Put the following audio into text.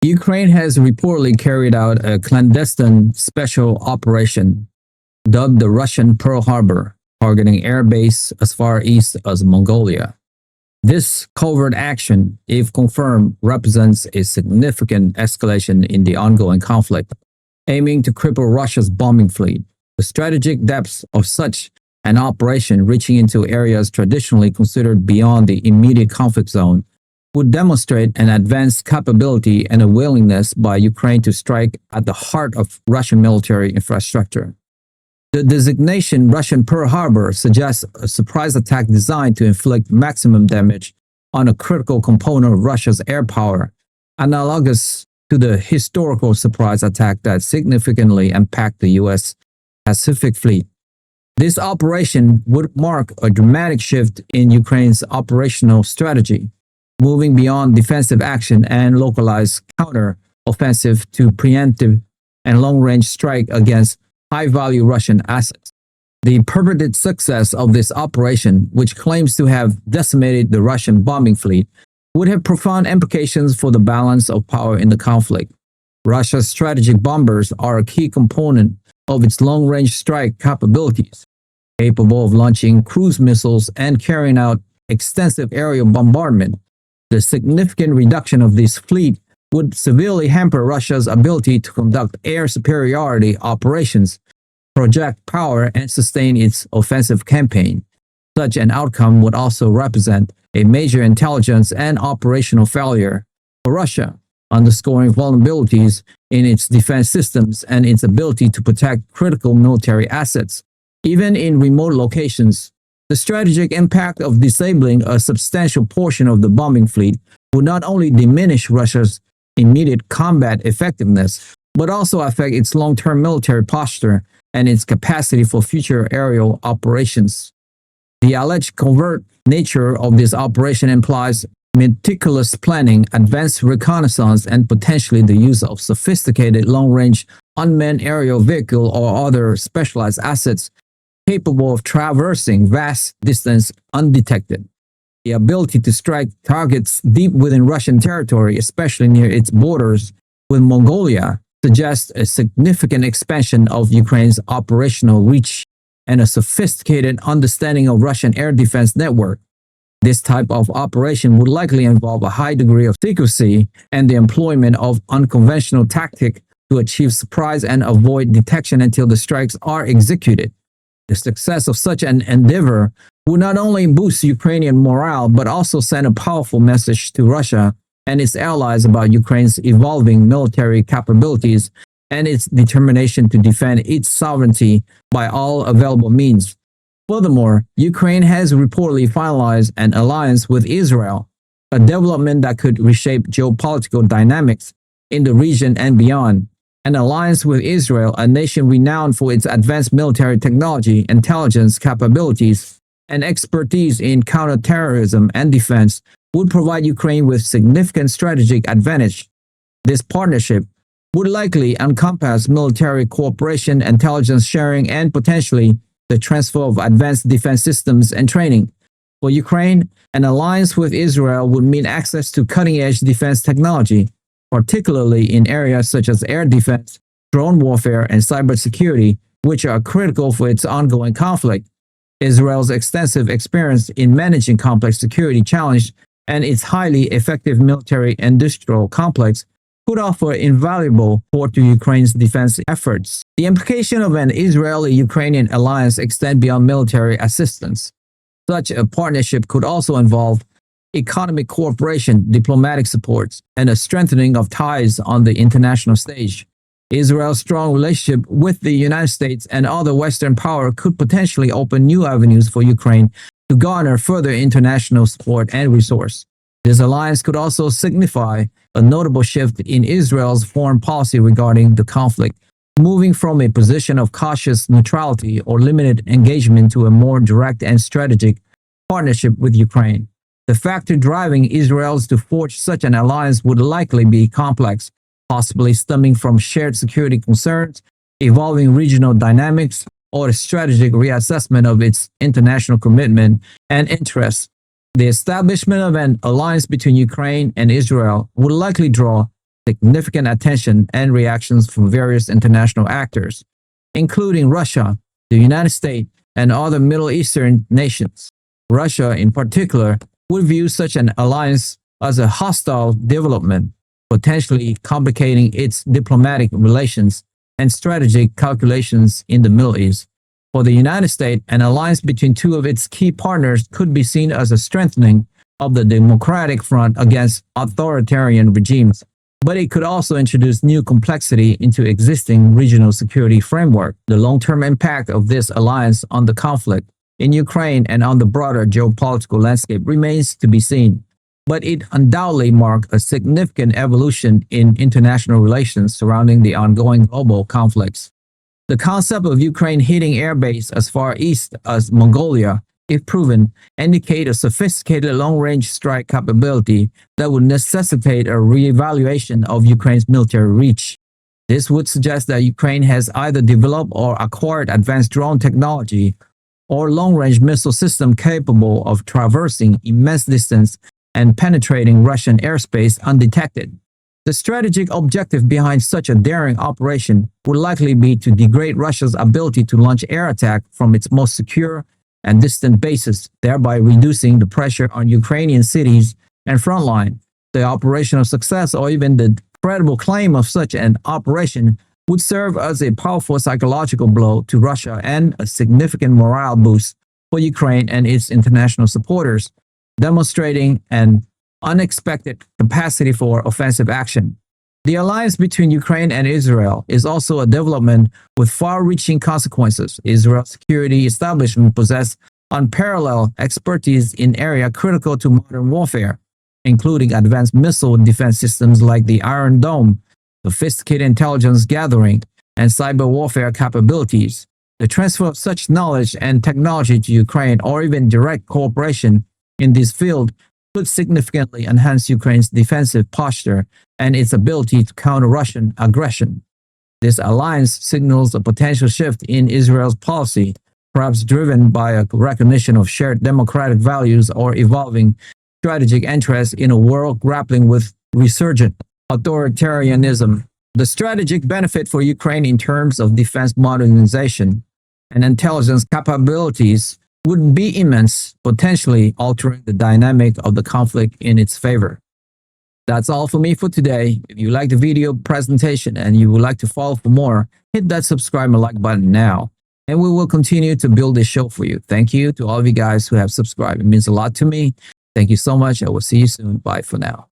Ukraine has reportedly carried out a clandestine special operation dubbed the Russian Pearl Harbor, targeting air base as far east as Mongolia. This covert action, if confirmed, represents a significant escalation in the ongoing conflict, aiming to cripple Russia's bombing fleet. The strategic depths of such an operation, reaching into areas traditionally considered beyond the immediate conflict zone, would demonstrate an advanced capability and a willingness by Ukraine to strike at the heart of Russian military infrastructure. The designation Russian Pearl Harbor suggests a surprise attack designed to inflict maximum damage on a critical component of Russia's air power, analogous to the historical surprise attack that significantly impacted the U.S. Pacific Fleet. This operation would mark a dramatic shift in Ukraine's operational strategy, moving beyond defensive action and localized counter-offensive to preemptive and long-range strike against high-value Russian assets. The purported success of this operation, which claims to have decimated the Russian bombing fleet, would have profound implications for the balance of power in the conflict. Russia's strategic bombers are a key component of its long-range strike capabilities, capable of launching cruise missiles and carrying out extensive aerial bombardment. The significant reduction of this fleet would severely hamper Russia's ability to conduct air superiority operations, project power, and sustain its offensive campaign. Such an outcome would also represent a major intelligence and operational failure for Russia, underscoring vulnerabilities in its defense systems and its ability to protect critical military assets. Even in remote locations, the strategic impact of disabling a substantial portion of the bombing fleet would not only diminish Russia's immediate combat effectiveness, but also affect its long-term military posture and its capacity for future aerial operations. The alleged covert nature of this operation implies meticulous planning, advanced reconnaissance, and potentially the use of sophisticated long-range unmanned aerial vehicle or other specialized assets capable of traversing vast distance undetected. The ability to strike targets deep within Russian territory, especially near its borders with Mongolia, suggests a significant expansion of Ukraine's operational reach and a sophisticated understanding of Russian air defense network. This type of operation would likely involve a high degree of secrecy and the employment of unconventional tactics to achieve surprise and avoid detection until the strikes are executed. The success of such an endeavor would not only boost Ukrainian morale, but also send a powerful message to Russia and its allies about Ukraine's evolving military capabilities and its determination to defend its sovereignty by all available means. Furthermore, Ukraine has reportedly finalized an alliance with Israel, a development that could reshape geopolitical dynamics in the region and beyond. An alliance with Israel, a nation renowned for its advanced military technology, intelligence capabilities, and expertise in counterterrorism and defense, would provide Ukraine with significant strategic advantage. This partnership would likely encompass military cooperation, intelligence sharing, and potentially the transfer of advanced defense systems and training. For Ukraine, an alliance with Israel would mean access to cutting-edge defense technology, particularly in areas such as air defense, drone warfare, and cybersecurity, which are critical for its ongoing conflict. Israel's extensive experience in managing complex security challenges and its highly effective military-industrial complex could offer invaluable support to Ukraine's defense efforts. The implication of an Israeli-Ukrainian alliance extend beyond military assistance. Such a partnership could also involve economic cooperation, diplomatic supports, and a strengthening of ties on the international stage. Israel's strong relationship with the United States and other Western powers could potentially open new avenues for Ukraine to garner further international support and resource. This alliance could also signify a notable shift in Israel's foreign policy regarding the conflict, moving from a position of cautious neutrality or limited engagement to a more direct and strategic partnership with Ukraine. The factor driving Israel to forge such an alliance would likely be complex, possibly stemming from shared security concerns, evolving regional dynamics, or a strategic reassessment of its international commitment and interests. The establishment of an alliance between Ukraine and Israel would likely draw significant attention and reactions from various international actors, including Russia, the United States, and other Middle Eastern nations. Russia, in particular, would view such an alliance as a hostile development, potentially complicating its diplomatic relations and strategic calculations in the Middle East. For the United States, an alliance between two of its key partners could be seen as a strengthening of the democratic front against authoritarian regimes, but it could also introduce new complexity into existing regional security framework. The long-term impact of this alliance on the conflict in Ukraine and on the broader geopolitical landscape remains to be seen, but it undoubtedly marked a significant evolution in international relations surrounding the ongoing global conflicts. The concept of Ukraine hitting airbase as far east as Mongolia, if proven, indicate a sophisticated long-range strike capability that would necessitate a reevaluation of Ukraine's military reach. This would suggest that Ukraine has either developed or acquired advanced drone technology or long-range missile system capable of traversing immense distance and penetrating Russian airspace undetected. The strategic objective behind such a daring operation would likely be to degrade Russia's ability to launch air attack from its most secure and distant bases, thereby reducing the pressure on Ukrainian cities and frontline. The operational success or even the credible claim of such an operation would serve as a powerful psychological blow to Russia and a significant morale boost for Ukraine and its international supporters, demonstrating an unexpected capacity for offensive action. The alliance between Ukraine and Israel is also a development with far-reaching consequences. Israel's security establishment possesses unparalleled expertise in areas critical to modern warfare, including advanced missile defense systems like the Iron Dome, sophisticated intelligence gathering, and cyber warfare capabilities. The transfer of such knowledge and technology to Ukraine, or even direct cooperation in this field, could significantly enhance Ukraine's defensive posture and its ability to counter Russian aggression. This alliance signals a potential shift in Israel's policy, perhaps driven by a recognition of shared democratic values or evolving strategic interests in a world grappling with resurgent authoritarianism. The strategic benefit for Ukraine in terms of defense modernization and intelligence capabilities would be immense, potentially altering the dynamic of the conflict in its favor. That's all for me for today. If you like the video presentation and you would like to follow for more, hit that subscribe and like button now. And we will continue to build this show for you. Thank you to all of you guys who have subscribed. It means a lot to me. Thank you so much. I will see you soon. Bye for now.